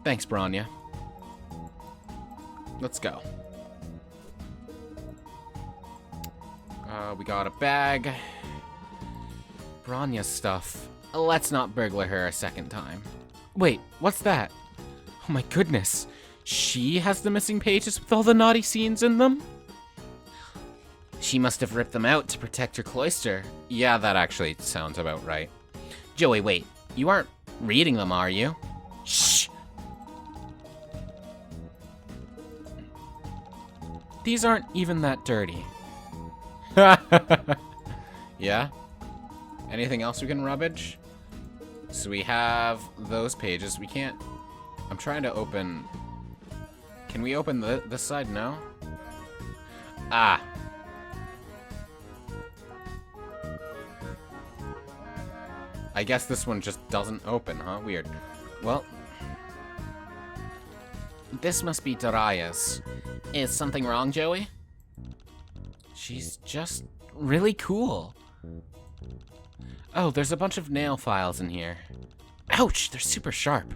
Thanks, Branya. Let's go. We got a bag. Branya's stuff. Let's not burglar her a second time. Wait, what's that? Oh my goodness. She has the missing pages with all the naughty scenes in them? She must have ripped them out to protect her cloister. Yeah, that actually sounds about right. Joey, wait. You aren't reading them, are you? Shh! These aren't even that dirty. Yeah? Anything else we can rubbage? So we have those pages. We can't... I'm trying to open... Can we open this side? No? Ah. I guess this one just doesn't open, huh? Weird. Well... This must be Daraya's. Is something wrong, Joey? She's just really cool. Oh, there's a bunch of nail files in here. Ouch, they're super sharp.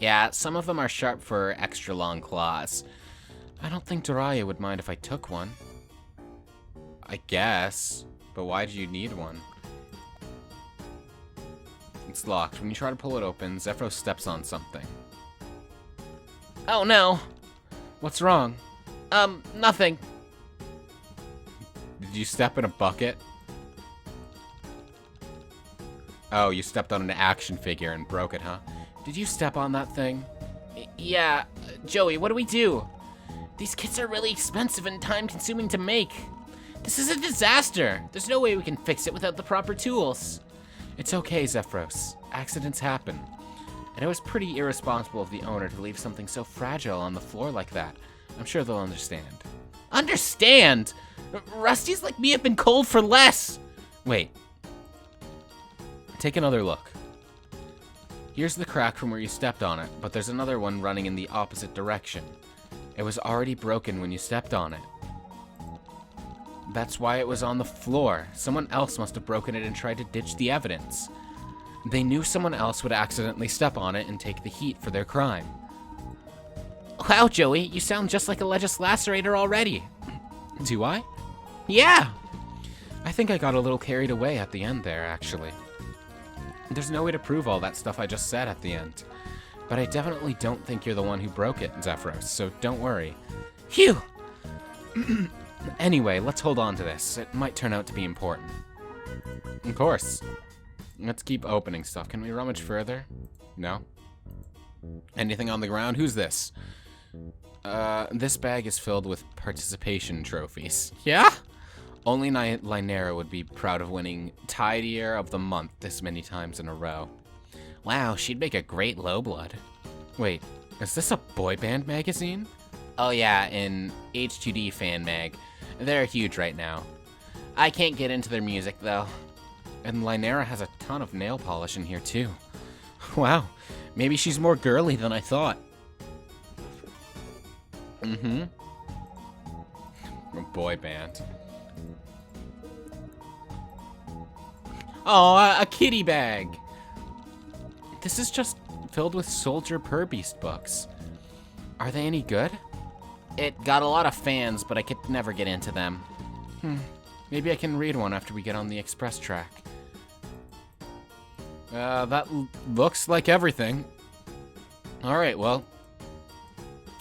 Yeah, some of them are sharp for extra long claws. I don't think Daraya would mind if I took one. I guess, but why do you need one? It's locked. When you try to pull it open, Zephyros steps on something. Oh no! What's wrong? Nothing. Did you step in a bucket? Oh, you stepped on an action figure and broke it, huh? Did you step on that thing? Yeah. Joey, what do we do? These kits are really expensive and time-consuming to make. This is a disaster. There's no way we can fix it without the proper tools. It's okay, Zephyros. Accidents happen. And it was pretty irresponsible of the owner to leave something so fragile on the floor like that. I'm sure they'll understand. Understand? Rusties like me have been cold for less. Wait. Take another look. Here's the crack from where you stepped on it, but there's another one running in the opposite direction. It was already broken when you stepped on it. That's why it was on the floor. Someone else must have broken it and tried to ditch the evidence. They knew someone else would accidentally step on it and take the heat for their crime. Wow, Joey, you sound just like a legislacerator already. Do I? Yeah! I think I got a little carried away at the end there, actually. There's no way to prove all that stuff I just said at the end. But I definitely don't think you're the one who broke it, Zephyros, so don't worry. Phew! Anyway, let's hold on to this. It might turn out to be important. Of course. Let's keep opening stuff. Can we rummage further? No? Anything on the ground? Who's this? This bag is filled with participation trophies. Yeah? Only Lynera would be proud of winning Tidier of the Month this many times in a row. Wow, she'd make a great lowblood. Wait, is this a boy band magazine? Oh yeah, in H2D Fan Mag. They're huge right now. I can't get into their music though. And Lynera has a ton of nail polish in here too. Wow, maybe she's more girly than I thought. Mm-hmm. A boy band. Oh, a kitty bag. This is just filled with Soldier Purbeast books. Are they any good? It got a lot of fans, but I could never get into them. Maybe I can read one after we get on the express track. That looks like everything. Alright, well.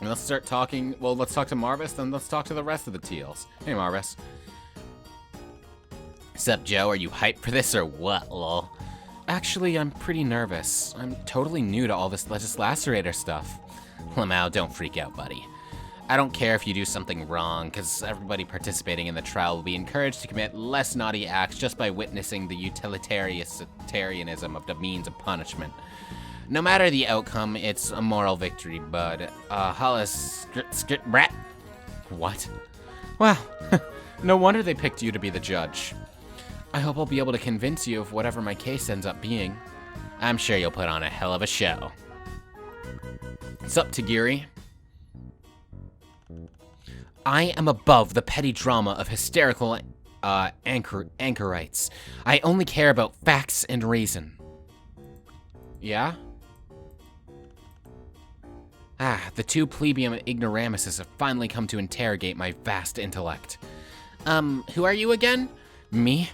Let's start talking. Well, let's talk to Marvis, then let's talk to the rest of the teals. Hey, Marvis. Sup, Joe? Are you hyped for this or what, lol? Actually, I'm pretty nervous. I'm totally new to all this legislacerator stuff. Lamau, don't freak out, buddy. I don't care if you do something wrong, because everybody participating in the trial will be encouraged to commit less naughty acts just by witnessing the utilitarianism of the means of punishment. No matter the outcome, it's a moral victory, bud. Brat. What? Wow. No wonder they picked you to be the judge. I hope I'll be able to convince you of whatever my case ends up being. I'm sure you'll put on a hell of a show. Sup, Tagiri? I am above the petty drama of hysterical anchorites. I only care about facts and reason. Yeah? Ah, the two plebeian ignoramuses have finally come to interrogate my vast intellect. Who are you again? Me?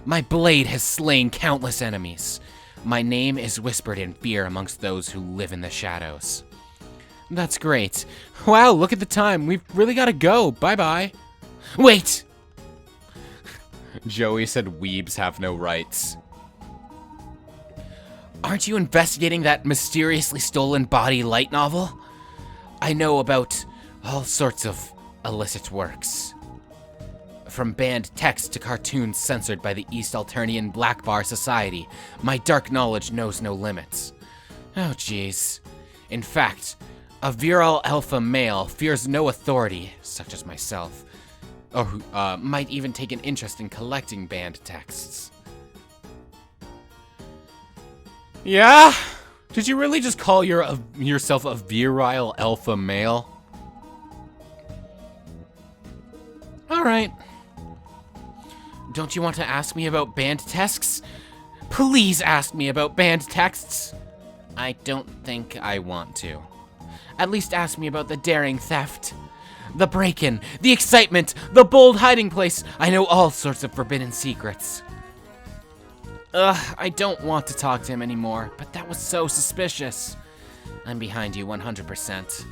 My blade has slain countless enemies. My name is whispered in fear amongst those who live in the shadows. That's great. Wow, look at the time. We've really gotta go. Bye-bye. Wait! Joey said weebs have no rights. Aren't you investigating that mysteriously stolen body light novel? I know about all sorts of illicit works. From banned text to cartoons censored by the East Alternian Black Bar Society, my dark knowledge knows no limits. Oh jeez. In fact, a virile alpha male fears no authority, such as myself, or who might even take an interest in collecting banned texts. Yeah? Did you really just call yourself a virile alpha male? Alright. Don't you want to ask me about banned texts? Please ask me about banned texts. I don't think I want to. At least ask me about the daring theft, the break-in, the excitement, the bold hiding place. I know all sorts of forbidden secrets. I don't want to talk to him anymore, but that was so suspicious. I'm behind you 100%.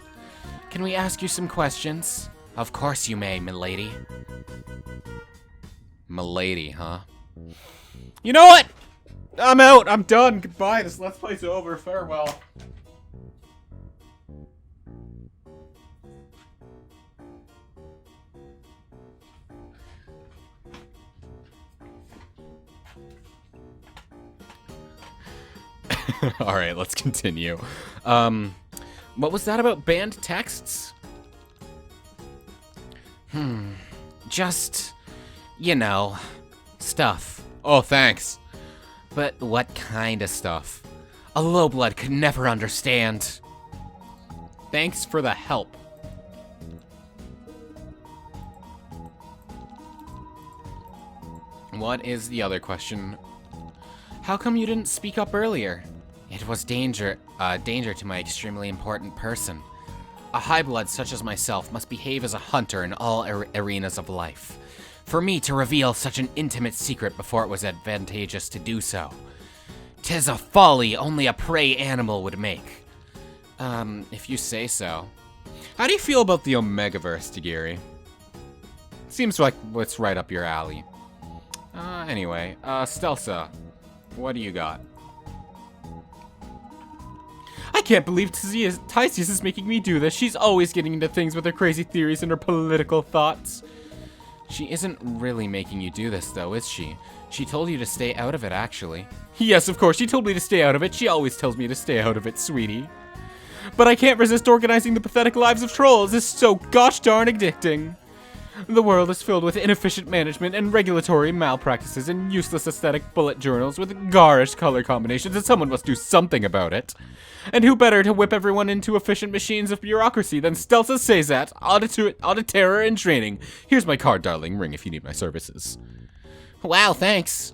Can we ask you some questions? Of course you may, milady. Milady, huh? You know what? I'm out. I'm done. Goodbye. This Let's Play's over. Farewell. Alright, let's continue. What was that about banned texts? Just, you know, stuff. Oh, thanks. But what kind of stuff? A lowblood could never understand. Thanks for the help. What is the other question? How come you didn't speak up earlier? It was danger to my extremely important person. A highblood such as myself must behave as a hunter in all arenas of life. For me to reveal such an intimate secret before it was advantageous to do so. 'Tis a folly only a prey animal would make. If you say so. How do you feel about the Omegaverse, Tagora? Seems like what's right up your alley. Anyway, Stelsa, what do you got? I can't believe Tysius is making me do this. She's always getting into things with her crazy theories and her political thoughts. She isn't really making you do this, though, is she? She told you to stay out of it, actually. Yes, of course, she told me to stay out of it. She always tells me to stay out of it, sweetie. But I can't resist organizing the pathetic lives of trolls. It's so gosh darn addicting. The world is filled with inefficient management and regulatory malpractices and useless aesthetic bullet journals with garish color combinations, and someone must do something about it. And who better to whip everyone into efficient machines of bureaucracy than Stelsa Sazat, audit terror and training. Here's my card, darling. Ring if you need my services. Wow, thanks.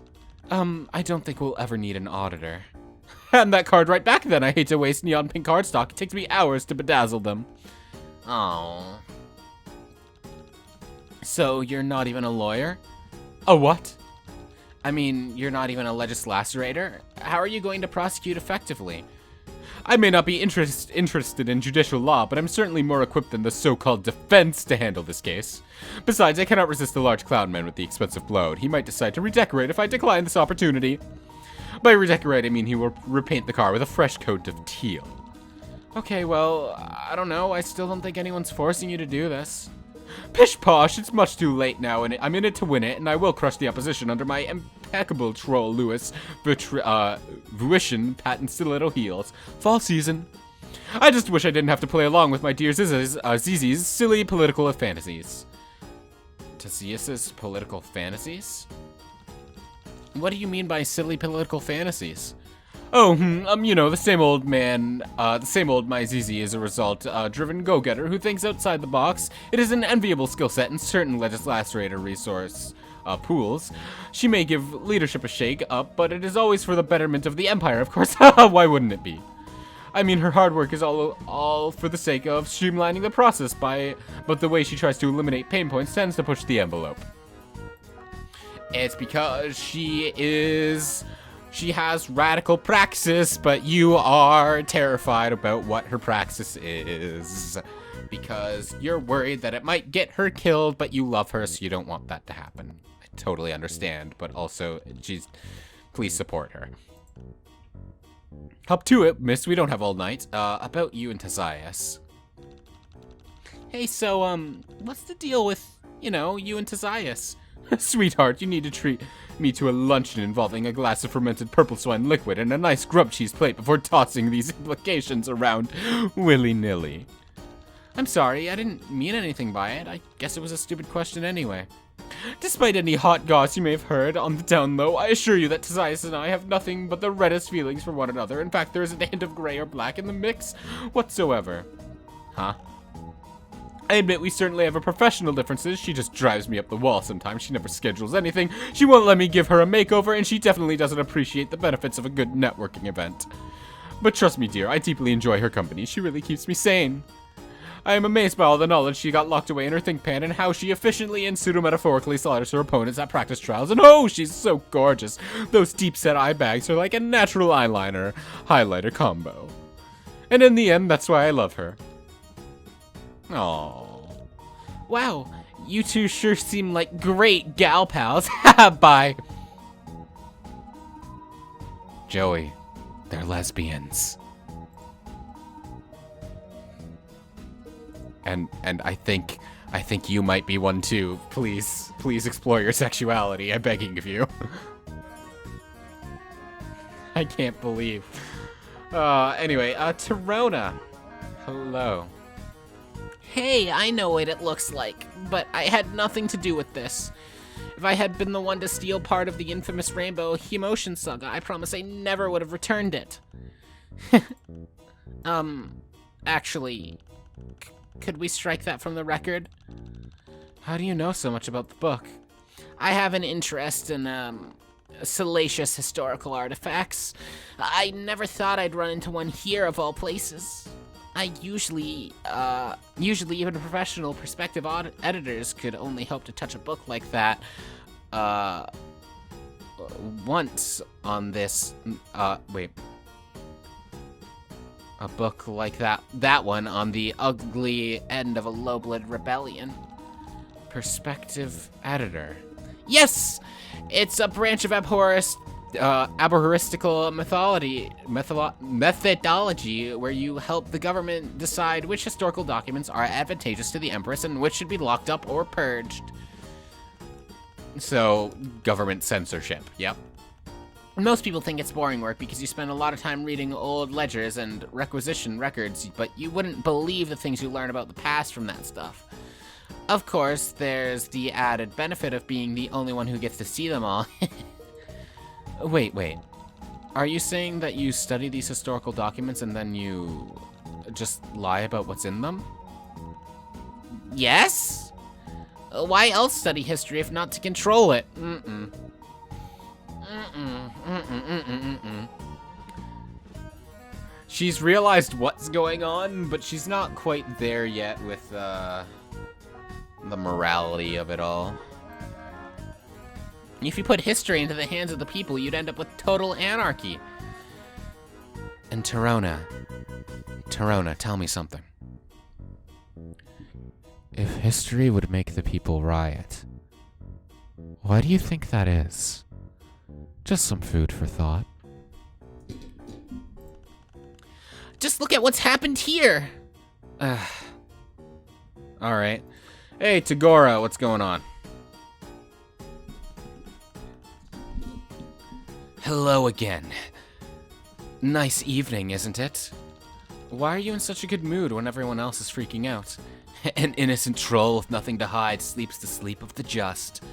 I don't think we'll ever need an auditor. Hand that card right back then. I hate to waste neon pink cardstock. It takes me hours to bedazzle them. Oh. So, you're not even a lawyer? A what? I mean, you're not even a legislator? How are you going to prosecute effectively? I may not be interested in judicial law, but I'm certainly more equipped than the so-called defense to handle this case. Besides, I cannot resist the large clown man with the expensive bloat. He might decide to redecorate if I decline this opportunity. By redecorate, I mean he will repaint the car with a fresh coat of teal. Okay, well, I don't know. I still don't think anyone's forcing you to do this. Pish posh, it's much too late now, and I'm in it to win it, and I will crush the opposition under my impeccable troll Lewis Vuishin patent stiletto heels. Fall season. I just wish I didn't have to play along with my dear Zizi's silly political fantasies. Tazius's political fantasies? What do you mean by silly political fantasies? Oh, you know, the same old man, the same old my Zizi is a result-driven go-getter who thinks outside the box. It is an enviable skill set in certain legislator resource pools. She may give leadership a shake-up, but it is always for the betterment of the Empire, of course. Why wouldn't it be? I mean, her hard work is all for the sake of streamlining the process but the way she tries to eliminate pain points tends to push the envelope. It's because she has radical praxis, but you are terrified about what her praxis is. Because you're worried that it might get her killed, but you love her, so you don't want that to happen. I totally understand, but also, please support her. Hop to it, miss. We don't have all night. About you and Tasias. Hey, so, what's the deal with, you and Tasias? Sweetheart, you need to treat me to a luncheon involving a glass of fermented purple swine liquid and a nice grub cheese plate before tossing these implications around willy-nilly. I'm sorry, I didn't mean anything by it. I guess it was a stupid question anyway. Despite any hot goss you may have heard on the down low, I assure you that Tasias and I have nothing but the reddest feelings for one another. In fact, there isn't a hint of gray or black in the mix whatsoever. Huh? I admit we certainly have our professional differences. She just drives me up the wall sometimes. She never schedules anything. She won't let me give her a makeover, and she definitely doesn't appreciate the benefits of a good networking event. But trust me, dear, I deeply enjoy her company. She really keeps me sane. I am amazed by all the knowledge she got locked away in her think pan and how she efficiently and pseudo-metaphorically slaughters her opponents at practice trials. And oh, she's so gorgeous. Those deep-set eye bags are like a natural eyeliner-highlighter combo. And in the end, that's why I love her. Aww. Wow, you two sure seem like great gal pals. Bye. Joey, they're lesbians. And I think you might be one too. Please explore your sexuality. I'm begging of you. I can't believe. Anyway, Torona. Hello. Hey, I know what it looks like, but I had nothing to do with this. If I had been the one to steal part of the infamous Rainbow Emotion Saga, I promise I never would have returned it. Actually, could we strike that from the record? How do you know so much about the book? I have an interest in, salacious historical artifacts. I never thought I'd run into one here of all places. I usually even professional perspective editors could only hope to touch a book like that, once on this, wait. A book like that one on the ugly end of a low-blood rebellion. Perspective editor. Yes! It's a branch of abhorristical methodology where you help the government decide which historical documents are advantageous to the Empress and which should be locked up or purged. So, government censorship, yep. Most people think it's boring work because you spend a lot of time reading old ledgers and requisition records, but you wouldn't believe the things you learn about the past from that stuff. Of course, there's the added benefit of being the only one who gets to see them all. Wait. Are you saying that you study these historical documents and then you just lie about what's in them? Yes? Why else study history if not to control it? She's realized what's going on, but she's not quite there yet with the morality of it all. If you put history into the hands of the people, you'd end up with total anarchy. And Torona, tell me something. If history would make the people riot, why do you think that is? Just some food for thought. Just look at what's happened here. Alright. Hey, Tagora, what's going on? Hello again. Nice evening, isn't it? Why are you in such a good mood when everyone else is freaking out? An innocent troll with nothing to hide sleeps the sleep of the just.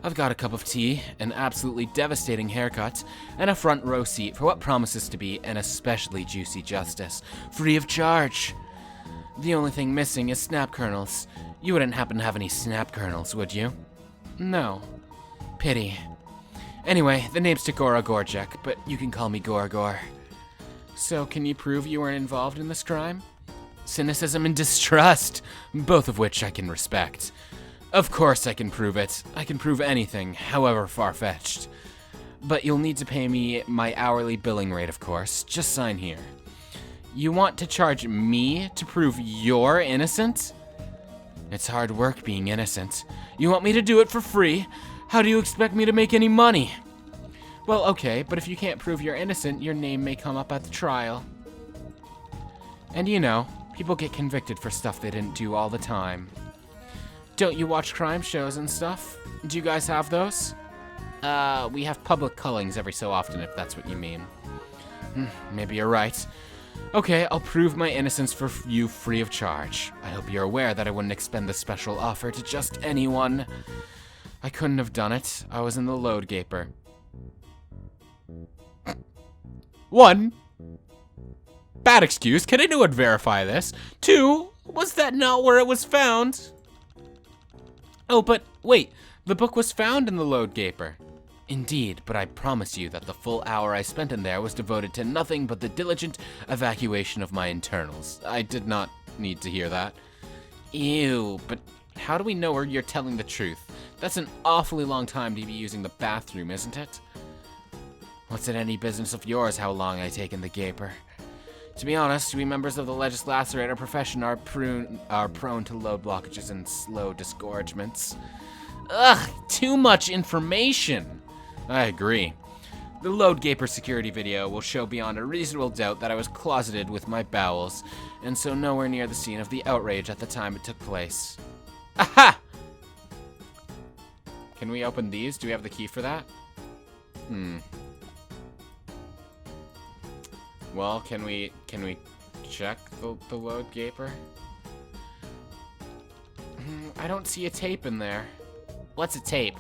I've got a cup of tea, an absolutely devastating haircut, and a front row seat for what promises to be an especially juicy justice, free of charge. The only thing missing is snap kernels. You wouldn't happen to have any snap kernels, would you? No. Pity. Anyway, the name's Tagora Gorjek, but you can call me Gorgor. So, can you prove you weren't involved in this crime? Cynicism and distrust, both of which I can respect. Of course I can prove it. I can prove anything, however far-fetched. But you'll need to pay me my hourly billing rate, of course. Just sign here. You want to charge me to prove you're innocent? It's hard work being innocent. You want me to do it for free? How do you expect me to make any money? Well, okay, but if you can't prove you're innocent, your name may come up at the trial. And you know, people get convicted for stuff they didn't do all the time. Don't you watch crime shows and stuff? Do you guys have those? We have public cullings every so often, if that's what you mean. Maybe you're right. Okay, I'll prove my innocence for you free of charge. I hope you're aware that I wouldn't expend this special offer to just anyone. I couldn't have done it. I was in the load gaper. 1. Bad excuse. Can anyone verify this? 2. Was that not where it was found? Oh, but wait. The book was found in the load gaper. Indeed, but I promise you that the full hour I spent in there was devoted to nothing but the diligent evacuation of my internals. I did not need to hear that. Ew, but how do we know you're telling the truth? That's an awfully long time to be using the bathroom, isn't it? What's it any business of yours how long I take in the gaper? To be honest, we members of the legislacerator profession are prone to load blockages and slow disgorgements. Ugh, too much information. I agree. The load gaper security video will show beyond a reasonable doubt that I was closeted with my bowels, and so nowhere near the scene of the outrage at the time it took place. Aha! Can we open these? Do we have the key for that? Well, can we check the load gaper? I don't see a tape in there. What's a tape?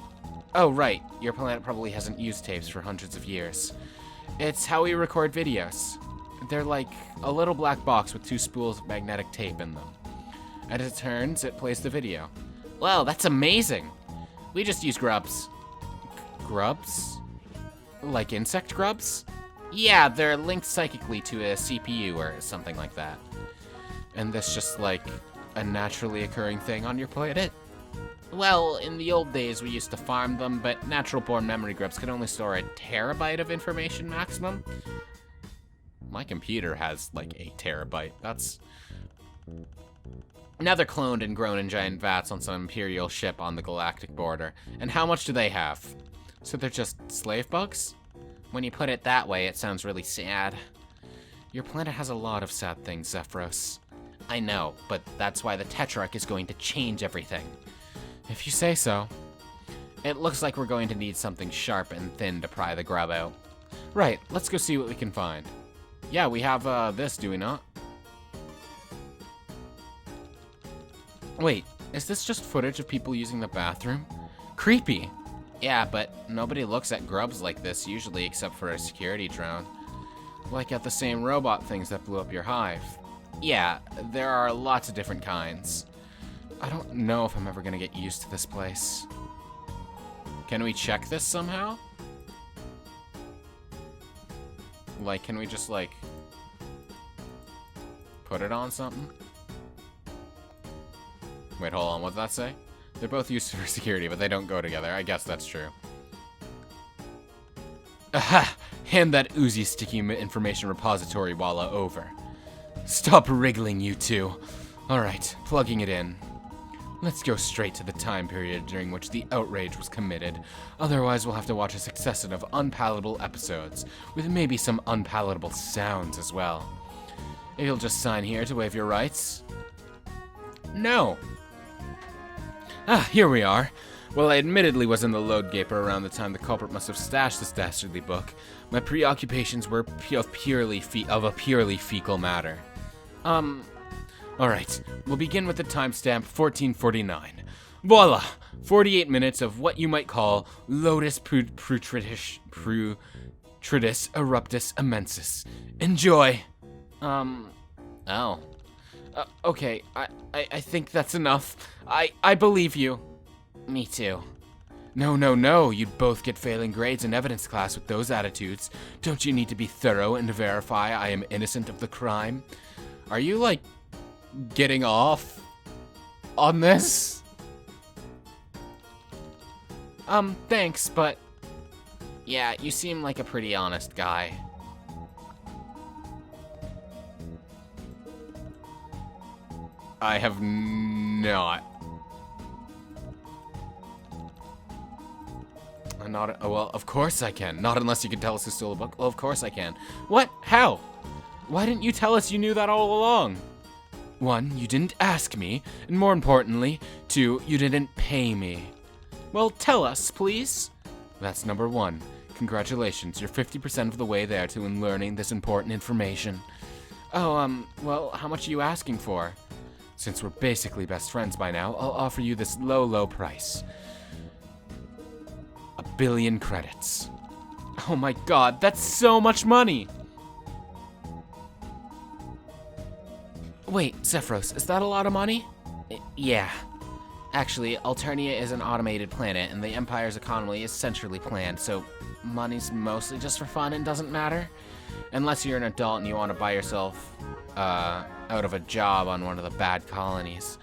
Oh, right. Your planet probably hasn't used tapes for hundreds of years. It's how we record videos. They're like a little black box with 2 spools of magnetic tape in them. As it turns, it plays the video. Wow, that's amazing. We just use grubs. Grubs? Like insect grubs? Yeah, they're linked psychically to a CPU or something like that. And this just like a naturally occurring thing on your planet? Well, in the old days we used to farm them, but natural-born memory grubs could only store a terabyte of information maximum. My computer has like a terabyte. That's... Now they're cloned and grown in giant vats on some Imperial ship on the galactic border. And how much do they have? So they're just slave bugs? When you put it that way, it sounds really sad. Your planet has a lot of sad things, Zephyros. I know, but that's why the Tetrarch is going to change everything. If you say so. It looks like we're going to need something sharp and thin to pry the grub out. Right, let's go see what we can find. Yeah, we have this, do we not? Wait, is this just footage of people using the bathroom? Creepy. Yeah, but nobody looks at grubs like this usually except for a security drone. Like at the same robot things that blew up your hive. Yeah, there are lots of different kinds. I don't know if I'm ever gonna get used to this place. Can we check this somehow? Like, can we just, like, put it on something? Wait, hold on, what did that say? They're both used for security, but they don't go together. I guess that's true. Aha! Hand that oozy sticky information repository Walla over. Stop wriggling, you two. Alright, plugging it in. Let's go straight to the time period during which the outrage was committed. Otherwise, we'll have to watch a succession of unpalatable episodes, with maybe some unpalatable sounds as well. If you'll just sign here to waive your rights. No. Ah, here we are. Well, I admittedly was in the load gaper around the time the culprit must have stashed this dastardly book. My preoccupations were of a purely fecal matter. Alright, we'll begin with the timestamp 1449. Voila! 48 minutes of what you might call Lotus Putridis Eruptus Immensis. Enjoy! Okay, I think that's enough. I believe you. Me too. No, you'd both get failing grades in evidence class with those attitudes. Don't you need to be thorough and verify I am innocent of the crime? Are you, like, getting off on this? Thanks, but... Yeah, you seem like a pretty honest guy. I have not. Not, well, of course I can. Not unless you can tell us who stole the book. Well, of course I can. What? How? Why didn't you tell us you knew that all along? 1, you didn't ask me, and more importantly, 2, you didn't pay me. Well, tell us, please. That's number 1. Congratulations, you're 50% of the way there to learning this important information. Oh, well, how much are you asking for? Since we're basically best friends by now, I'll offer you this low price. 1 billion credits. Oh my god, that's so much money! Wait, Zephyros, is that a lot of money? Yeah. Actually, Alternia is an automated planet, and the Empire's economy is centrally planned, so money's mostly just for fun and doesn't matter. Unless you're an adult and you want to buy yourself, out of a job on one of the bad colonies.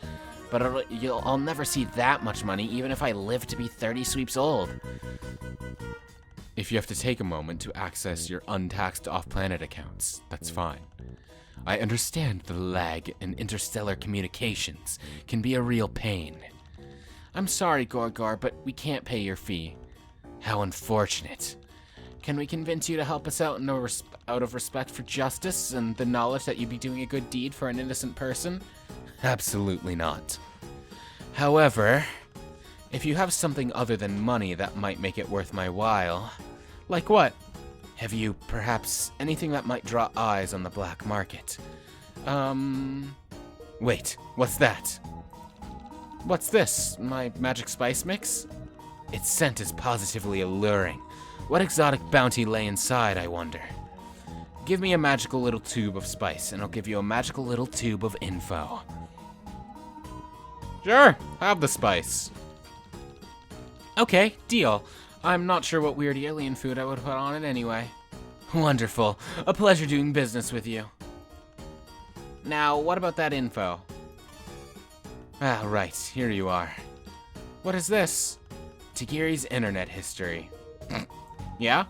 But I'll never see that much money, even if I live to be 30 sweeps old. If you have to take a moment to access your untaxed off-planet accounts, that's fine. I understand the lag in interstellar communications can be a real pain. I'm sorry, Gorgor, but we can't pay your fee. How unfortunate. Can we convince you to help us out out of respect for justice and the knowledge that you'd be doing a good deed for an innocent person? Absolutely not. However, if you have something other than money that might make it worth my while... Like what? Have you, perhaps, anything that might draw eyes on the black market? Wait, what's that? What's this? My magic spice mix? Its scent is positively alluring. What exotic bounty lay inside, I wonder? Give me a magical little tube of spice, and I'll give you a magical little tube of info. Sure, have the spice. Okay, deal. I'm not sure what weird alien food I would put on it anyway. Wonderful. A pleasure doing business with you. Now, what about that info? Ah, right. Here you are. What is this? Tagiri's internet history. Yeah?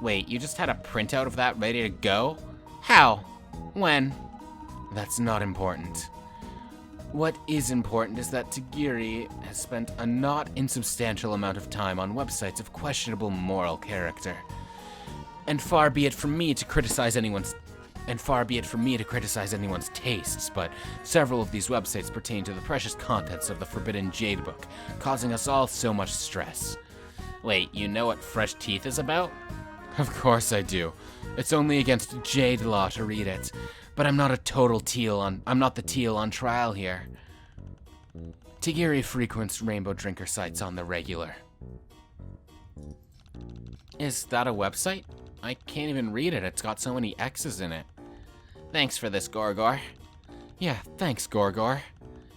Wait, you just had a printout of that ready to go? How? When? That's not important. What is important is that Tagiri has spent a not insubstantial amount of time on websites of questionable moral character. And far be it from me to criticize anyone's tastes, but several of these websites pertain to the precious contents of the Forbidden Jade Book, causing us all so much stress. Wait, you know what Fresh Teeth is about? Of course I do. It's only against Jade law to read it. But I'm not the teal on trial here. Tagiri frequents rainbow drinker sites on the regular. Is that a website? I can't even read it. It's got so many X's in it. Thanks for this, Gorgor. Yeah, thanks, Gorgor.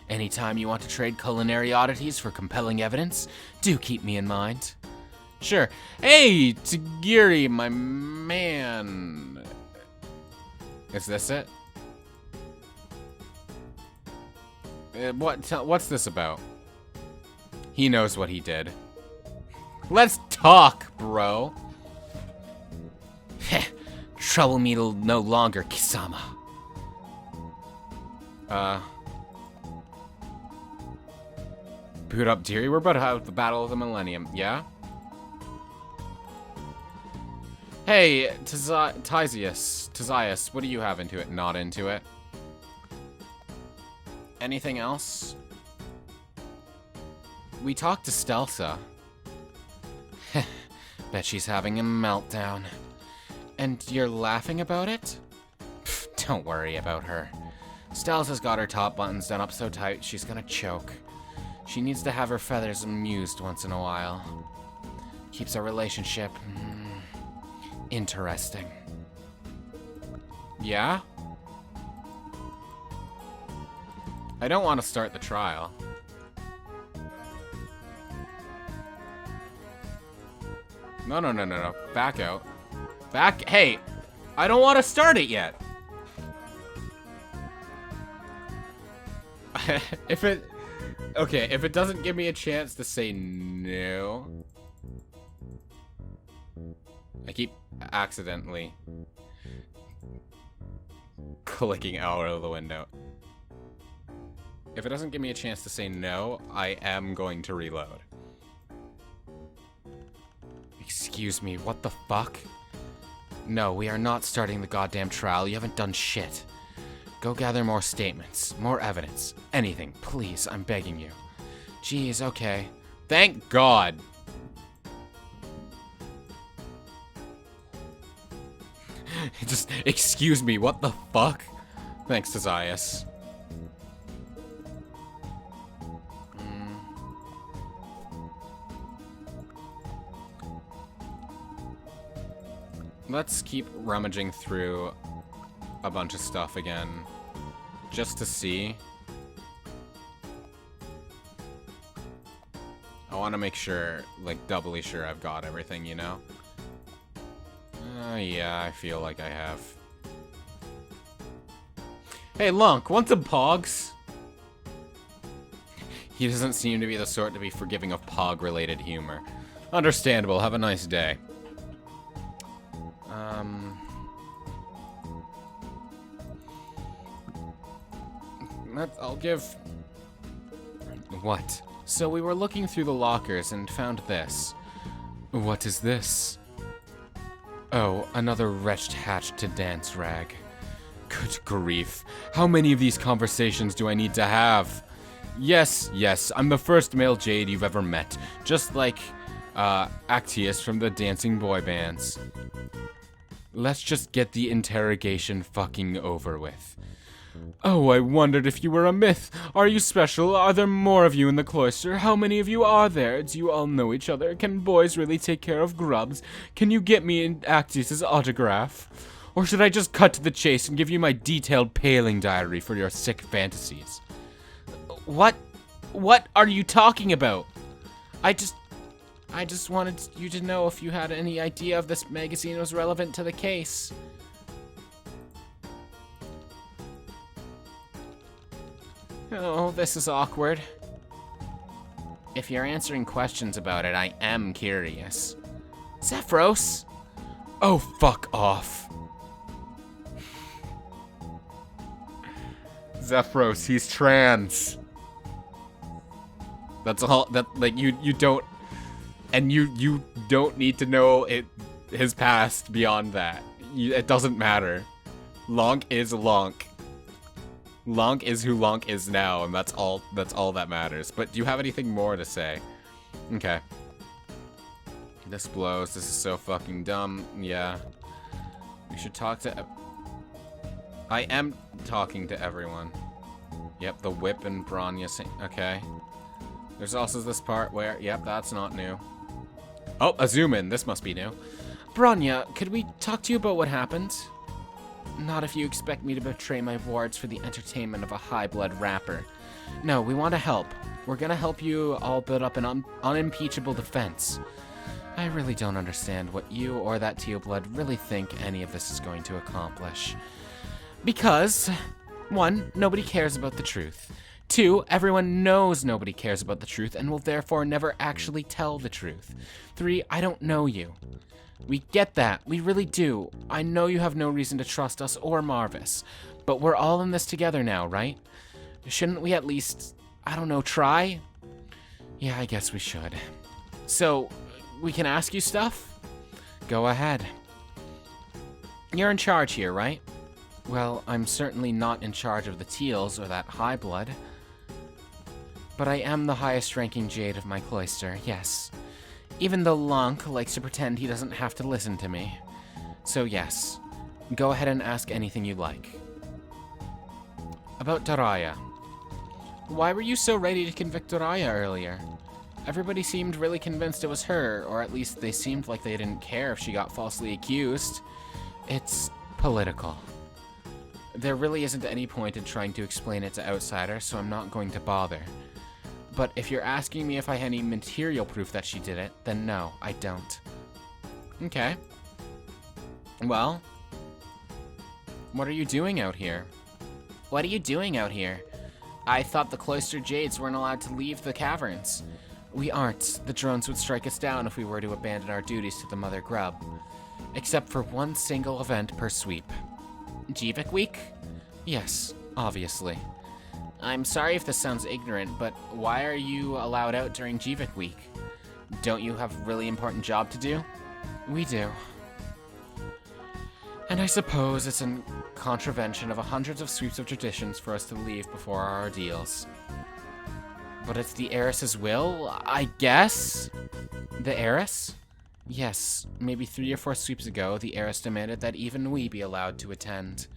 Anytime you want to trade culinary oddities for compelling evidence, do keep me in mind. Sure. Hey, Tagiri, my man. Is this it? What's this about? He knows what he did. Let's talk, bro. Heh. Trouble me no longer, Kisama. Boot up, dearie. We're about to have the Battle of the Millennium, yeah? Hey, Tizias, what do you have into it, not into it? Anything else? We talked to Stelsa. Bet she's having a meltdown. And you're laughing about it? Pfft, don't worry about her. Stelsa's got her top buttons done up so tight she's gonna choke. She needs to have her feathers amused once in a while. Keeps our relationship... interesting. Yeah? I don't want to start the trial. No. Back out. Hey! I don't want to start it yet! If it doesn't give me a chance to say no... I keep accidentally clicking out of the window. If it doesn't give me a chance to say no, I am going to reload. Excuse me, what the fuck? No, we are not starting the goddamn trial. You haven't done shit. Go gather more statements, more evidence, anything, please, I'm begging you. Jeez, okay. Thank God. Just, excuse me, what the fuck? Thanks to Zayas. Let's keep rummaging through a bunch of stuff again, just to see. I want to make sure, like, doubly sure I've got everything, you know? Yeah, I feel like I have. Hey, Lunk, want some pogs? He doesn't seem to be the sort to be forgiving of pog-related humor. Understandable, have a nice day. I'll give... What? So we were looking through the lockers and found this. What is this? Oh, another wretched hatched to dance rag. Good grief. How many of these conversations do I need to have? Yes, I'm the first male Jade you've ever met. Just like, Actius from the dancing boy bands. Let's just get the interrogation fucking over with. Oh, I wondered if you were a myth. Are you special? Are there more of you in the cloister? How many of you are there? Do you all know each other? Can boys really take care of grubs? Can you get me Actius's autograph? Or should I just cut to the chase and give you my detailed paling diary for your sick fantasies? What are you talking about? I just wanted you to know if you had any idea if this magazine was relevant to the case. Oh, this is awkward. If you're answering questions about it, I am curious. Zephyros? Oh, fuck off. Zephyros, he's trans. That's all, like, you don't, and you don't need to know his past beyond that. It doesn't matter. Lonk is Lonk. Lonk is who Lonk is now, and that's all that matters. But do you have anything more to say? Okay. This blows. This is so fucking dumb. Yeah. We should talk to... I am talking to everyone. Yep, the whip and Bronya okay. There's also this part where... Yep, that's not new. Oh, a zoom in. This must be new. Bronya, could we talk to you about what happened? Not if you expect me to betray my wards for the entertainment of a high-blood rapper. No, we want to help. We're gonna help you all build up an unimpeachable defense. I really don't understand what you or that Teal Blood really think any of this is going to accomplish. Because, 1, nobody cares about the truth. 2, everyone knows nobody cares about the truth and will therefore never actually tell the truth. 3, I don't know you. We get that. We really do. I know you have no reason to trust us or Marvis. But we're all in this together now, right? Shouldn't we at least, I don't know, try? Yeah, I guess we should. So, we can ask you stuff? Go ahead. You're in charge here, right? Well, I'm certainly not in charge of the Teals or that High Blood. But I am the highest ranking Jade of my cloister, yes. Even though Lonk likes to pretend he doesn't have to listen to me. So yes, go ahead and ask anything you like. About Daraya. Why were you so ready to convict Daraya earlier? Everybody seemed really convinced it was her, or at least they seemed like they didn't care if she got falsely accused. It's political. There really isn't any point in trying to explain it to outsiders, so I'm not going to bother. But if you're asking me if I had any material proof that she did it, then no, I don't. Okay. Well, what are you doing out here? What are you doing out here? I thought the cloistered jades weren't allowed to leave the caverns. We aren't. The drones would strike us down if we were to abandon our duties to the Mother Grub. Except for one single event per sweep. Jivik Week? Yes, obviously. I'm sorry if this sounds ignorant, but why are you allowed out during Jivik Week? Don't you have a really important job to do? We do. And I suppose it's in contravention of hundreds of sweeps of traditions for us to leave before our ordeals. But it's the heiress's will, I guess? The heiress? Yes, maybe 3 or 4 sweeps ago, the heiress demanded that even we be allowed to attend.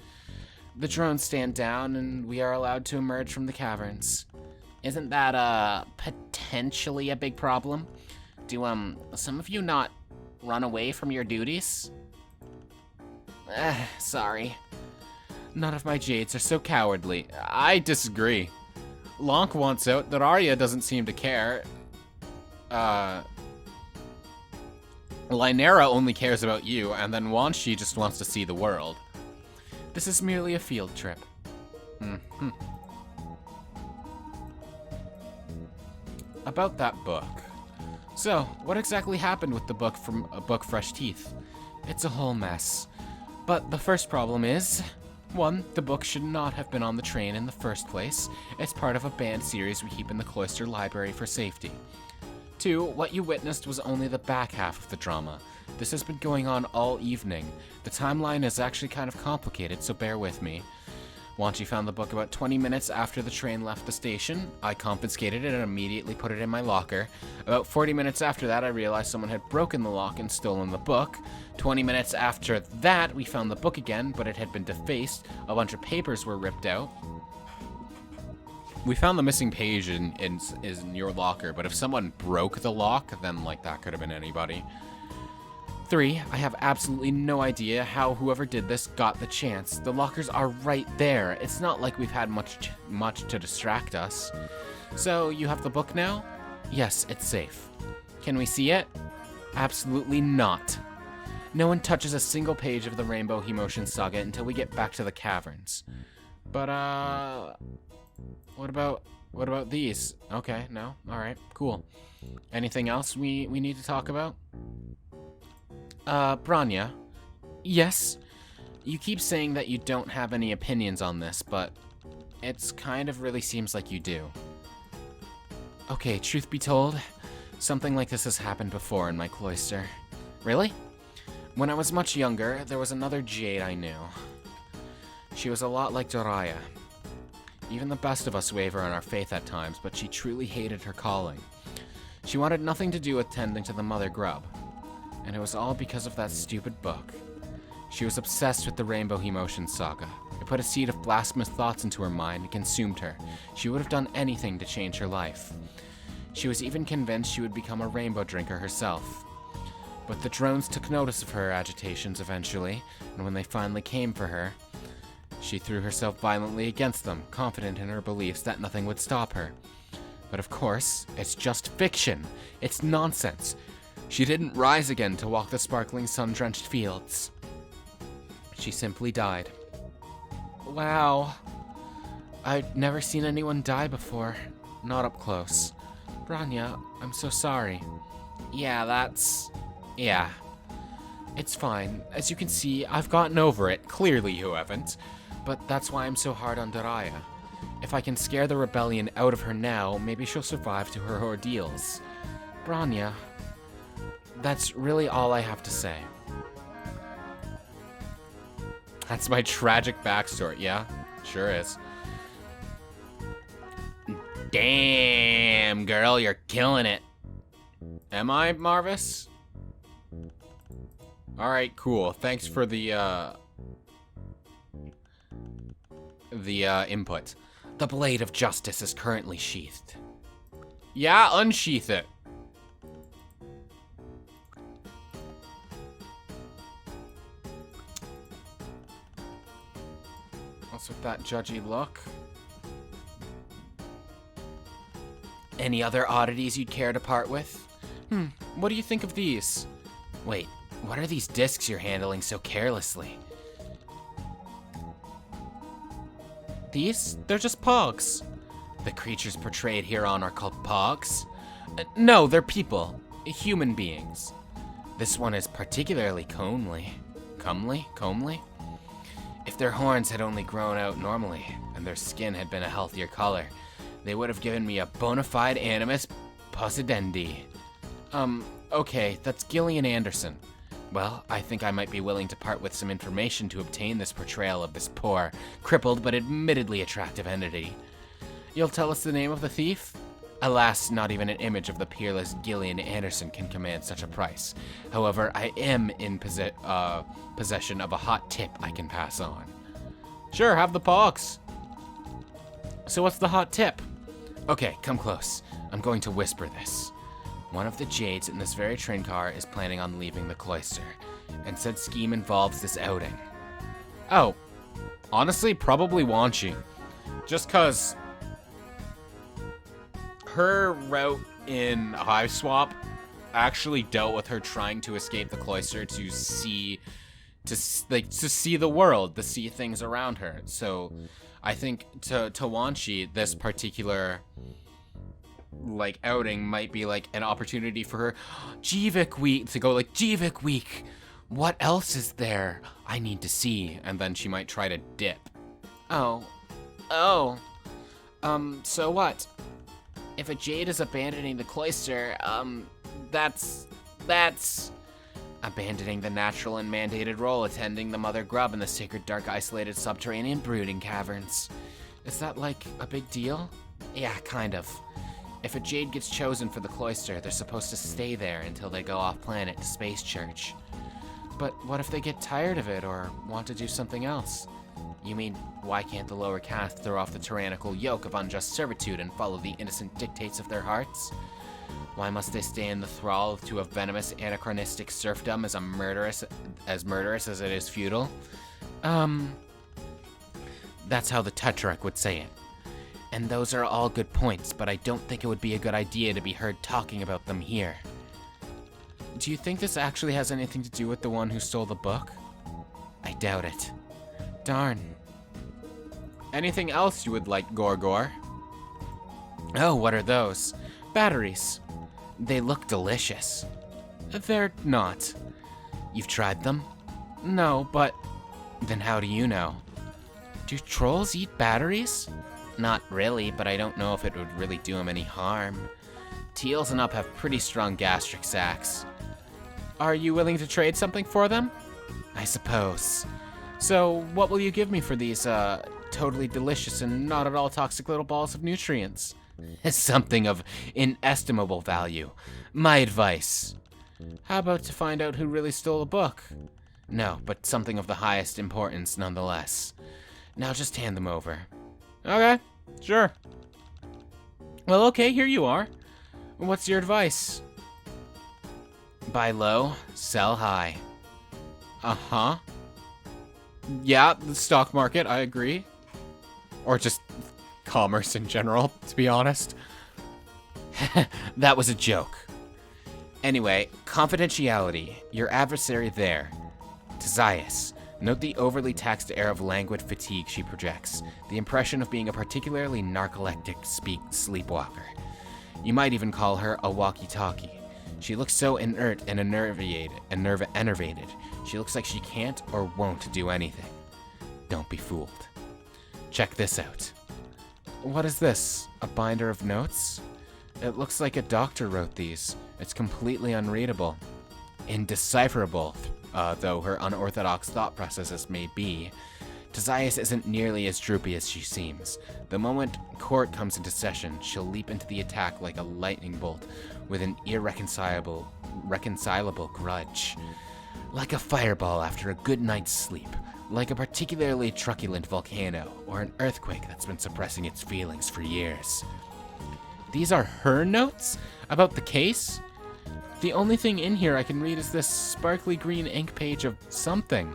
The drones stand down, and we are allowed to emerge from the caverns. Isn't that, potentially a big problem? Do, some of you not run away from your duties? Sorry. None of my jades are so cowardly. I disagree. Lonk wants out, Daria doesn't seem to care. Lynera only cares about you, and then Wanshi just wants to see the world. This is merely a field trip. About that book. So, what exactly happened with the book from Book Fresh Teeth? It's a whole mess. But the first problem is, 1, the book should not have been on the train in the first place. It's part of a banned series we keep in the cloister library for safety. 2, what you witnessed was only the back half of the drama. This has been going on all evening. The timeline is actually kind of complicated, so bear with me. Wanchi found the book about 20 minutes after the train left the station. I confiscated it and immediately put it in my locker. About 40 minutes after that, I realized someone had broken the lock and stolen the book. 20 minutes after that, we found the book again, but it had been defaced. A bunch of papers were ripped out. We found the missing page in your locker, but if someone broke the lock, then, like, that could have been anybody. 3, I have absolutely no idea how whoever did this got the chance. The lockers are right there. It's not like we've had much to distract us. So, you have the book now? Yes, it's safe. Can we see it? Absolutely not. No one touches a single page of the Rainbow Himotion Saga until we get back to the caverns. But, what about these? Okay, no? Alright, cool. Anything else we need to talk about? Branya? Yes? You keep saying that you don't have any opinions on this, but it's kind of really seems like you do. Okay, truth be told, something like this has happened before in my cloister. Really? When I was much younger, there was another jade I knew. She was a lot like Daria. Even the best of us waver on our faith at times, but she truly hated her calling. She wanted nothing to do with tending to the Mother Grub. And it was all because of that stupid book. She was obsessed with the Rainbow Himotion Saga. It put a seed of blasphemous thoughts into her mind and consumed her. She would have done anything to change her life. She was even convinced she would become a rainbow drinker herself. But the drones took notice of her agitations eventually, and when they finally came for her, she threw herself violently against them, confident in her beliefs that nothing would stop her. But of course, it's just fiction. It's nonsense. She didn't rise again to walk the sparkling sun-drenched fields. She simply died. Wow. I've never seen anyone die before. Not up close. Branya, I'm so sorry. Yeah. It's fine. As you can see, I've gotten over it. Clearly you haven't. But that's why I'm so hard on Daria. If I can scare the rebellion out of her now, maybe she'll survive to her ordeals. Branya, that's really all I have to say. That's my tragic backstory, yeah? Sure is. Damn, girl, you're killing it. Am I, Marvis? Alright, cool. Thanks for the input. The blade of justice is currently sheathed. Yeah, unsheath it. What's with that judgy look? Any other oddities you'd care to part with? What do you think of these? Wait, What are these discs you're handling so carelessly? These? They're just pogs. The creatures portrayed hereon are called pogs? No, they're people. Human beings. This one is particularly comely. Comely? If their horns had only grown out normally, and their skin had been a healthier color, they would have given me a bona fide animus possidendi. Okay, that's Gillian Anderson. Well, I think I might be willing to part with some information to obtain this portrayal of this poor, crippled, but admittedly attractive entity. You'll tell us the name of the thief? Alas, not even an image of the peerless Gillian Anderson can command such a price. However, I am in possession of a hot tip I can pass on. Sure, have the pogs. So what's the hot tip? Okay, come close. I'm going to whisper this. One of the Jades in this very train car is planning on leaving the cloister, and said scheme involves this outing. Oh, honestly, probably Wanshi. Just cause her route in Hiveswap actually dealt with her trying to escape the cloister to see the world, to see things around her. So I think to Wanshi, this particular outing might be an opportunity for her Jivik week to go Jivik week. What else is there I need to see? And then she might try to dip. Oh. So what? If a Jade is abandoning the cloister, that's abandoning the natural and mandated role attending the mother grub in the sacred, dark, isolated subterranean brooding caverns. Is that a big deal? Yeah, kind of. If a Jade gets chosen for the cloister, they're supposed to stay there until they go off planet to Space Church. But what if they get tired of it or want to do something else? You mean, why can't the lower caste throw off the tyrannical yoke of unjust servitude and follow the innocent dictates of their hearts? Why must they stay in the thrall to a venomous, anachronistic serfdom as murderous as it is feudal? That's how the Tetrarch would say it. And those are all good points, but I don't think it would be a good idea to be heard talking about them here. Do you think this actually has anything to do with the one who stole the book? I doubt it. Darn. Anything else you would like, Gorgor? Oh, what are those? Batteries. They look delicious. They're not. You've tried them? No, but... Then how do you know? Do trolls eat batteries? Not really, but I don't know if it would really do them any harm. Teals and up have pretty strong gastric sacs. Are you willing to trade something for them? I suppose. So, what will you give me for these, totally delicious and not at all toxic little balls of nutrients? Something of inestimable value. My advice. How about to find out who really stole the book? No, but something of the highest importance nonetheless. Now just hand them over. Okay, sure. Well, okay, here you are. What's your advice? Buy low, sell high. Uh-huh. Yeah, the stock market, I agree. Or just commerce in general, to be honest. That was a joke. Anyway, confidentiality. Your adversary there. Tzias. Note the overly taxed air of languid fatigue she projects. The impression of being a particularly narcoleptic sleepwalker. You might even call her a walkie-talkie. She looks so inert and enervated. She looks like she can't or won't do anything. Don't be fooled. Check this out. What is this? A binder of notes? It looks like a doctor wrote these. It's completely unreadable. Indecipherable, though her unorthodox thought processes may be. Tzias isn't nearly as droopy as she seems. The moment court comes into session, she'll leap into the attack like a lightning bolt with an irreconcilable grudge. Like a fireball after a good night's sleep. Like a particularly truculent volcano or an earthquake that's been suppressing its feelings for years. These are her notes? About the case? The only thing in here I can read is this sparkly green ink page of something.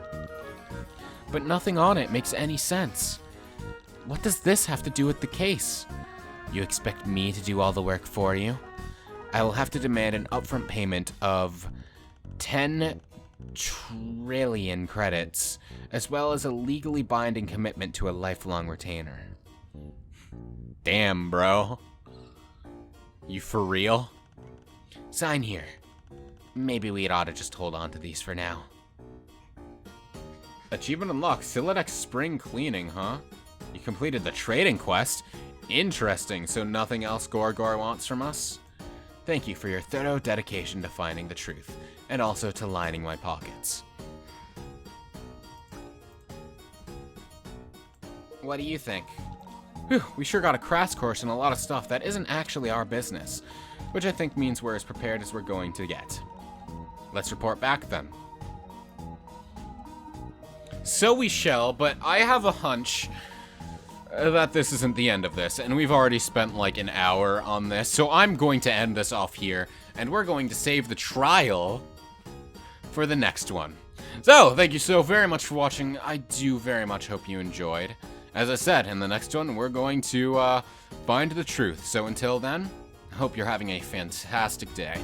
But nothing on it makes any sense. What does this have to do with the case? You expect me to do all the work for you? I will have to demand an upfront payment of 10 trillion credits, as well as a legally binding commitment to a lifelong retainer. Damn, bro. You for real? Sign here. Maybe we ought to just hold on to these for now. Achievement unlocked. Siladex Spring Cleaning, huh? You completed the trading quest? Interesting, so nothing else Gorgor wants from us? Thank you for your thorough dedication to finding the truth, and also to lining my pockets. What do you think? Whew, we sure got a crash course in a lot of stuff that isn't actually our business, which I think means we're as prepared as we're going to get. Let's report back then. So we shall, but I have a hunch that this isn't the end of this, and we've already spent like an hour on this, so I'm going to end this off here, and we're going to save the trial for the next one. So, thank you so very much for watching. I do very much hope you enjoyed. As I said, in the next one, we're going to find the truth. So until then, I hope you're having a fantastic day.